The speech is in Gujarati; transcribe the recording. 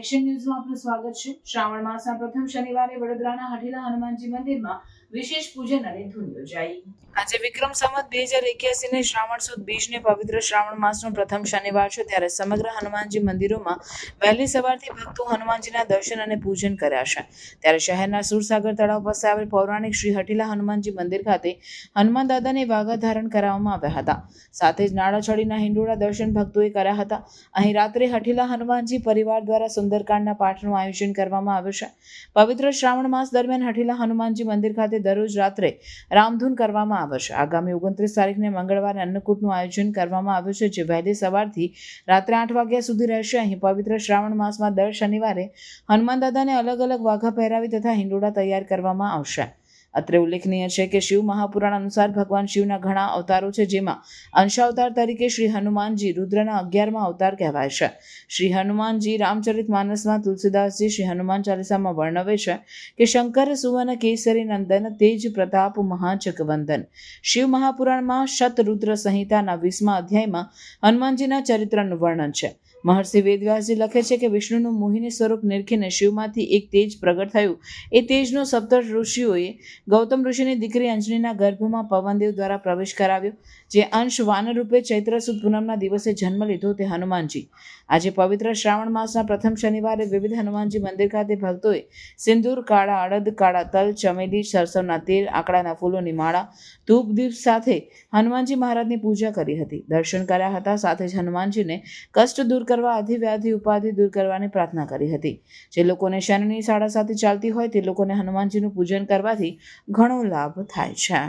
એક્શન ન્યૂઝમાં આપનું સ્વાગત છે। શ્રાવણ માસના પ્રથમ શનિવારે વડોદરાના હઠીલા હનુમાનજી મંદિરમાં વિશેષ પૂજન અને ધૂન યોજાઈ। આજે વિક્રમ સંવત 2081 ને શ્રાવણ સુદ બીજને પવિત્ર શ્રાવણ માસનો પ્રથમ શનિવાર છે, ત્યારે સમગ્ર હનુમાનજી મંદિરોમાં વહેલી સવારથી ભક્તો હનુમાનજીના દર્શન અને પૂજન કર્યા છે। ત્યારે શહેરના સુરસાગર તળાવ પાસે આવેલ પૌરાણિક શ્રી હઠીલા હનુમાનજી મંદિર ખાતે હનુમાન દાદાને વાઘા ધારણ કરાવવામાં આવ્યા હતા। સાથે જ નાળાછડીના હિંડોળા દર્શન ભક્તોએ કર્યા હતા। અહીં રાત્રે હઠીલા હનુમાનજી પરિવાર દ્વારા સુંદરકાંડના પાઠનું આયોજન કરવામાં આવ્યું છે। પવિત્ર શ્રાવણ માસ દરમિયાન હઠીલા હનુમાનજી મંદિર ખાતે દરરોજ રાત્રે રામધૂન કરવામાં આવે છે। આગામી 29 તારીખને મંગળવારે અન્નકૂટનું આયોજન કરવામાં આવ્યું છે, જે વહેલી સવારથી રાત્રે 8 વાગ્યા સુધી રહેશે। અહીં પવિત્ર શ્રાવણ માસમાં દર શનિવારે હનુમાન દાદાને અલગ અલગ વાઘા પહેરાવી તથા હિંડોળા તૈયાર કરવામાં આવશે। અત્રે ઉલ્લેખનીય છે કે શિવ મહાપુરાણ અનુસાર ભગવાન શિવના ઘણા અવતારો છે, જેમાં અંશાવતાર તરીકે શ્રી હનુમાનજી રુદ્રના 11મા અવતાર કહેવાય છે। શ્રી હનુમાનજી રામચરિત માનસમાં તુલસીદાસજી શ્રી હનુમાન ચાલીસામાં વર્ણવે છે કે શંકર સુવન કેસરી નંદન તેજ પ્રતાપ મહાજગવંદન। શિવ મહાપુરાણમાં શતરુદ્ર સંહિતાના 20મા અધ્યાયમાં હનુમાનજીના ચરિત્રનું વર્ણન છે। મહર્ષિ વેદવ્યાસજી લખે છે કે વિષ્ણુનું મોહિની સ્વરૂપ નિરખીને શિવમાંથી એક તેજ પ્રગટ થયું। એ તેજનો સપ્ત ઋષિઓએ ગૌતમ ઋષિની દીકરી અંજનીના ગર્ભમાં પવનદેવ દ્વારા પ્રવેશ કરાવ્યો। જે અંશ વાનર રૂપે ચૈત્ર સુદ પૂનમના દિવસે જન્મ લીધો તે હનુમાનજી। આજે પવિત્ર શ્રાવણ માસના પ્રથમ શનિવારે વિવિધ હનુમાનજી મંદિર ખાતે ભક્તોએ સિંદૂર, કાળા અડદ, કાળા તલ, ચમેલી, સરસવના તેલ, આંકડાના ફૂલોની માળા, ધૂપ દીપ સાથે હનુમાનજી મહારાજની પૂજા કરી હતી, દર્શન કર્યા હતા। સાથે જ હનુમાનજીને કષ્ટ દૂર કરવા, અધિવ્યાધિ ઉપાધિ દૂર કરવાની પ્રાર્થના કરી હતી। જે લોકોને શનિની સાડા સાતી ચાલતી હોય તે લોકોને હનુમાનજીનું પૂજન કરવાથી ઘણો લાભ થાય છે।